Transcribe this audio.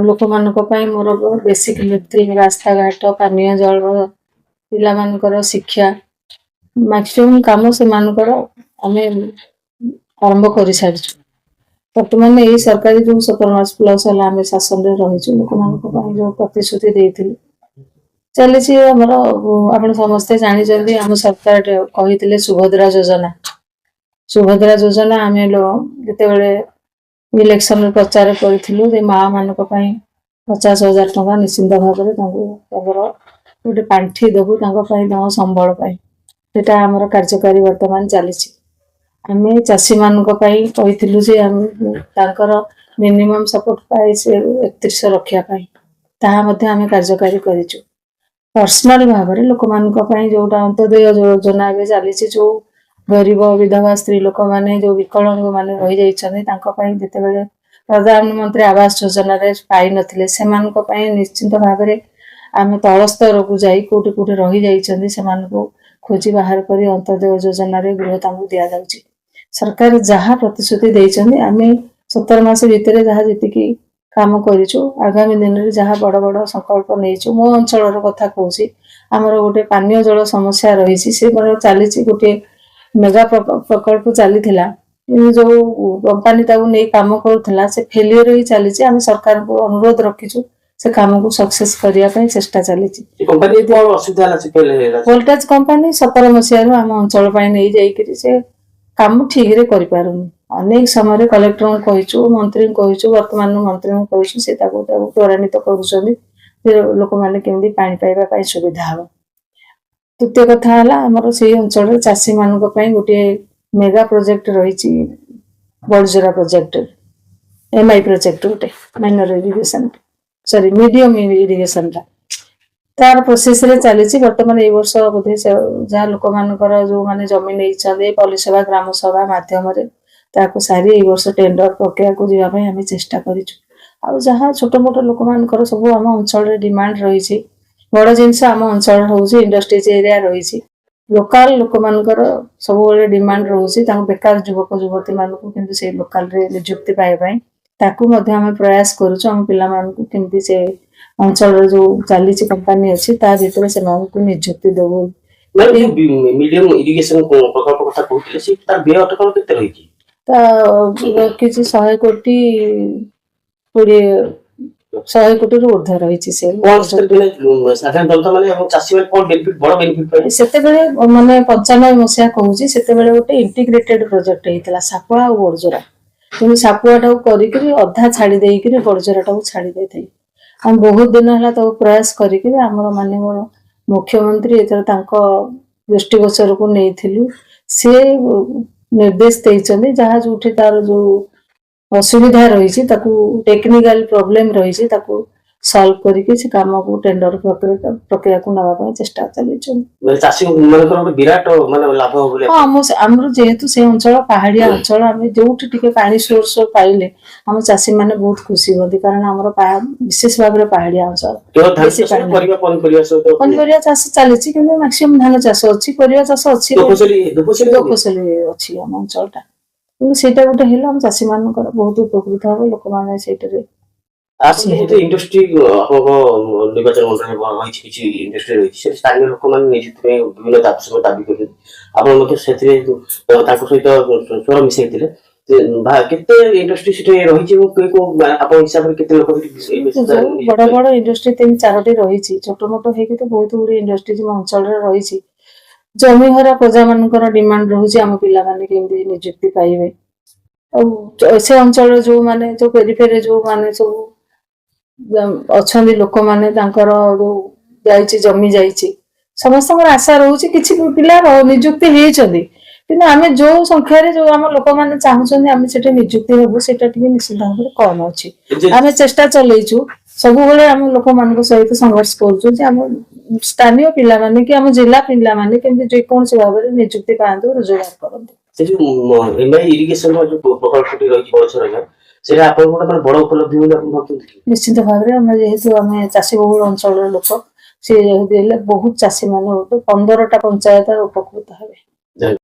लोक मानक पई मोर बेसिक लेट्रिन रास्ता घाट पानीय जल पिला मानकर शिक्षा मैक्सिमम काम से मानकर आमे आरंभ कर सारी बर्तमान यही सरकारी जो 17 मास प्लस है आम शासन में रही लोक मानक जो प्रतिश्रुति देती चली आमर आप समस्ते जानते आम सरकार कही सुभद्रा योजना आम जिते इलेक्शन प्रचार करूँ माँ मान 50,000 टंका निश्चिंत भाव में गोटे पांठि देवु संबल सेटा आमर कार्यकारी वर्तमान चली आम चाषी मान कही मिनिमम सपोर्ट प्राइस 31 रखापी आम कार्यकारी कर पर्सनाल भाव में लोक मान जोटा अंत्योदय योजना चली जो गरीब विधवा स्त्री लोक मैंने जो विकलांग मैंने रही जिते प्रधानमंत्री आवास योजना पाई नथिले से निश्चिंत भाव में आम तल स्तर को जाई कोटि कोटि रही जाइछन्ती से खोजी बाहर कर अंत्योदय योजना गृह दि जाउछि सरकार जहाँ प्रतिश्रुति देइछन्ती आम 17 मास भितर जहाँ जीतिकी काम करिछु आगामी दिन में जहाँ बड़ बड़ संकल्प नहीं मो अंचल कथा कहूँ आमर गोटे पानीय जल समस्या रही चली गोटे मेगा प्रकल्प चली जो कंपानी नहीं काम करूला से फेलियर ही चली आम सरकार को अनुरोध रखीचु से काम को सक्सेस करने चेष्टा चली वोल्टेज कंपानी 17 मसीह आम अंचल नहीं जाइए से काम ठीक रे कर पारुनी अनेक समय कलेक्टर को मंत्री को वर्तमान मंत्री को से त्वरान्वित कर लोक मैंने केमी पानी पाइबा सुविधा हम द्वितीय कथा आमर से अंचल चाषी मान गोटे मेगा प्रोजेक्ट रही बड़जरा प्रोजेक्ट MI प्रोजेक्ट गोटे minor irrigation sorry medium irrigation तार प्रोसेस रे चली बर्तमान ए वर्ष बोधे जहाँ लोक मानकर जो माने जमीन नहीं पल्लीसभा ग्राम सभा माध्यम सारी ए वर्ष टेंडर प्रक्रिया को जावाई आम चेष्टा करूँ जहाँ छोट मोट लोक मानकर सब आम अंचल डिमांड रही बड़ जिनस आम अंचल हूँ इंडस्ट्रीज एरिया रही लोकाल लोक मानकर सब डिमांड रोचे बेकार युवक युवती मानक से लोकाल रे नियुक्ति पाइबाई ताकू आम प्रयास करुचु आम पिला मानकु केमती से अंचल जो चली कंपानी अच्छी ता भीतर से नियुक्ति देवु मीडियम इरिगेशन प्रकल्प कथा कहउतिले से तार व्यय अटकल केते रही छी ता किछि 100 कोटी 100 कोटी ऊर्ध्व रही से साधारण जनता माने हम चासी माने कोन बेनिफिट बड़ बेनिफिट सेते बेले माने 95 मसिया कहूची सेते बेले गोटे इंटीग्रेटेड प्रोजेक्ट हेतिला सापुआ और बड़जरा तुम सापुआटा करिकरी अधा छाड़ी देइकरी बड़जराटा छाड़ी देथै हम बहुत दिन हला तो प्रयास करिकरी हमर माननीय मुख्यमंत्री एतर तांको दृष्टिगोचर को नेइथिलु से निर्देश देइछन्ती जहाँ जोठी तार जो असुविधा रही टेक्निकल प्रोब्लेम रही सॉल्व करके से काम को टेंडर प्रक्रिया को नवा चेष्टा चली चाषी विराट माने लाभ हो बोले हमर जेहेतु से अंचल पहाड़िया अंचल आम जो पानी सोर्स पाइले हम चाषी माने बहुत खुशी होती कारण हमर विशेष भाव में पहाड़िया अंचल पनिपरिया चाष चली कि मैक्सिमम धान चाष अच्छी परिया चाष अच्छी अच्छी हम अंचलटा सेटा गोटे हेला हम चाषी मानकर बहुत उपकृत हम लोक माने सेटरे इंडस्ट्री निर्वाचन मंडल किसी इंडस्ट्री रही स्थानीय लोक मैंने नियुक्ति विभिन्न दाबी कर स्वर मिसाई केते इंडस्ट्री से रही हिसाब से बड़ बड़ इंडस्ट्री 3-4टी रही छोट मोट हो बहुत गुड़ी इंडस्ट्री अंचल रही जमी हरा प्रजा मानकर डिमांड रोचे आम पिला माने केमती नियुक्ति पाइबे से अंचल जो माने जो पेरिफेरी जो माने सब अच्छा लोक माने जो जाइए जमी जाइए समस्त आशा रोचे किसी पिला नियुक्ति होती कि आम जो संख्यार जो आम लोक मैंने चाहूँ आम से नियुक्ति हेबू से निश्चित भाव में कम अच्छी आम चेष्टा चलैचु सब आम लोक मान सहित संघर्ष करूँ स्थानीय पिला माने कि आम जिला पिला माने केमती जेकोसी भाव में नियुक्ति पाते रोजगार करते इरिगेशन जो प्रकल्प रही सेटा आपन कोन बड़ उपलब्धि होले आपन भाबथि निश्चित भाव रे हम जेहेतु हम चाषी बहुल अंचल लोक से बहुत चाषी माने 15टा पंचायत उपकृत हेबे।